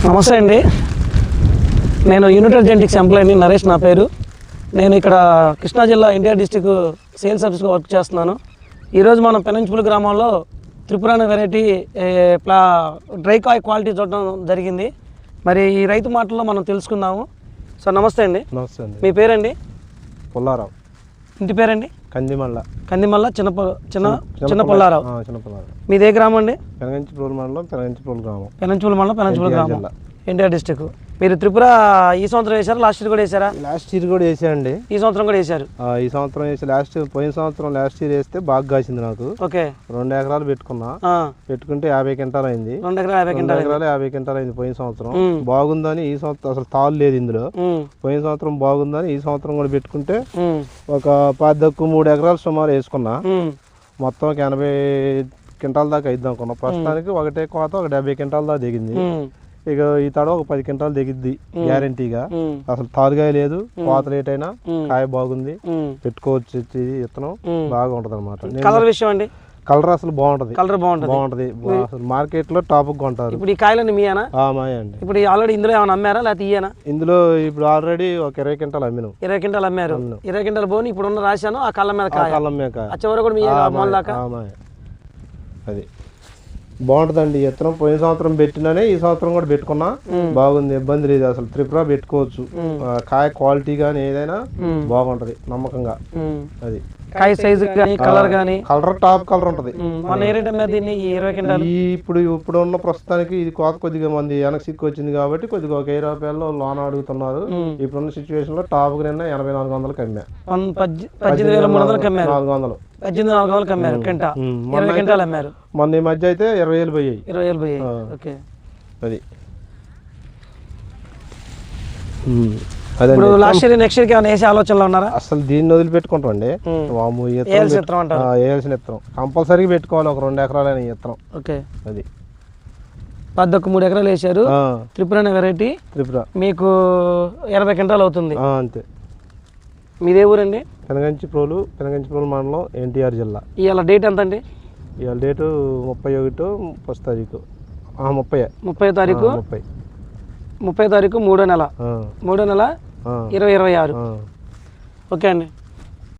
నమస్తే అండి, నేను యూనిటెడ్ జెనెటిక్స్ ఎంప్లాయీని నరేష్ నా పేరు. నేను ఇక్కడ కృష్ణా జిల్లా ఎన్టీఆర్ డిస్టిక్ సేల్స్ ఆఫీస్లో వర్క్ చేస్తున్నాను. ఈరోజు మనం పెనంచుపుల గ్రామంలో త్రిపుర అనే వెరైటీ డ్రై కాయ్ క్వాలిటీ చూడడం జరిగింది. మరి ఈ రైతు మాటల్లో మనం తెలుసుకుందాము. సార్ నమస్తే అండి. నమస్తే అండి. మీ పేరండి? పుల్లారావు. ఇంటి పేరండి? కందిమల్ల చిన్న పుల్లారావు. మీదే గ్రామం అండి? పెనంచుపుల మండలం, పెనంచుపుల గ్రామం, ఎన్టీఆర్ డిస్టిక్. మీరు త్రిపుర ఈ సంవత్సరం వేసారా, లాస్ట్ ఇయర్ కూడా వేసారా? లాస్ట్ ఇయర్ కూడా వేసానండి. ఈ సంవత్సరం కూడా వేసారు? ఈ సంవత్సరం వేసి పోయిన సంవత్సరం లాస్ట్ ఇయర్ వేస్తే బాగా కాసింది నాకు. ఓకే. 2 ఎకరాలు పెట్టుకున్నా. పెట్టుకుంటే 50 క్వింటాలు అయింది. 2 ఎకరాలు 50 క్వింటాలు అయింది పోయిన సంవత్సరం. బాగుందని ఈ సంవత్సరం అసలు తాళ్ళు లేదు ఇందులో. పోయిన సంవత్సరం బాగుందని ఈ సంవత్సరం కూడా పెట్టుకుంటే ఒక 3 ఎకరాలు సుమారు వేసుకున్నా. మొత్తం 80 క్వింటాల దాకా అయిద్దాం అనుకున్నా. ప్రస్తుతానికి ఒకటే కోత 70 క్వింటాల దాకా దిగింది. ఇక ఈ తడ ఒక 10 క్వింటాలు దిగిద్ది గ్యారంటీగా. అసలు తాలుగాయ లేదు, కోత లేట్ అయినా కాయ బాగుంది, పెట్టుకోవచ్చు. విత్తనం బాగా ఉంటది అనమాట. కలర్ విషయం అండి? కలర్ అసలు బాగుంటది. అసలు మార్కెట్ లో టాప్ కొంటారు. ఇప్పుడు ఈ కాయలన్నీ మీయేనా? మాయా అండి. ఇప్పుడు ఆల్రెడీ ఇందులో ఏమైనా అమ్మారా లేకపోతే ఇయ్యనా? ఇందులో ఇప్పుడు ఆల్రెడీ ఒక 20 క్వింటాలు అమ్మినాం. 20 క్వింటాలు అమ్మారు. 20 క్వింటాలు పోనీ ఇప్పుడు ఉన్న రాశాను ఆ కళ్ళ మీద కాయ. చివరి కూడా మీ దాకా అది బాగుంటదండి. విత్తనం పోయిన సంవత్సరం పెట్టినానే ఈ సంవత్సరం కూడా పెట్టుకున్నా. బాగుంది, ఇబ్బంది లేదు. అసలు త్రిపుర పెట్టుకోవచ్చు. కాయ క్వాలిటీ గానీ ఏదైనా బాగుంటది నమ్మకంగా. అది కాయ సైజు కానీ కలర్ కానీ కలర్ టాప్ కలర్ ఉంటది. మన ఏ రేట్ అమ్మారు దీన్ని? 20 క్వింటాలు ఇప్పుడు ఉన్న ప్రస్తుతానికి ఇది కోత కొద్దిగా మంది వెనక సిక్కు వచ్చింది కాబట్టి కొద్దిగా ఒక 1000 రూపాయలు లోన్ అడుగుతున్నారు. ఇప్పుడున్న సిచ్యువేషన్ లో టాప్ నిన్న 8400కి అమ్మా. 18,300కి అమ్మారు. 400 18,400కి అమ్మారు. క్వింటా 20 క్వింటాలు అమ్మారు. మొన్న ఈ మధ్య అయితే 20,000 పోయాయి. 20,000 పోయాయి. ఓకే. అది ఇప్పుడు లాస్ట్ ఇయర్ నెక్స్ట్ ఇయర్ ఏమైనా వేసే ఆలోచనలో ఉన్నారా? అసలు దీన్ని వదిలిపెట్టుకుంటాండి. వేయాల్సిన విత్తనం కంపల్సరీగా పెట్టుకోవాలి. ఒక 2 ఎకరాలైన విత్తనం. ఓకే. అది 3 ఎకరాలు వేసారు. త్రిపుర అనే వెరైటీ. త్రిపుర మీకు 20 క్వింటాలు అవుతుంది. అంతే. మీదే ఊరండి? పెనంచుప్రోలు మండలం, ఎన్టీఆర్ జిల్లా. ఇవాళ డేట్ ఎంత అండి? ఇవాళ డేటు 31 1 తారీఖు. 30 తారీఖు. 30 తారీఖు 3వ నెల 2026. ఓకే అండి.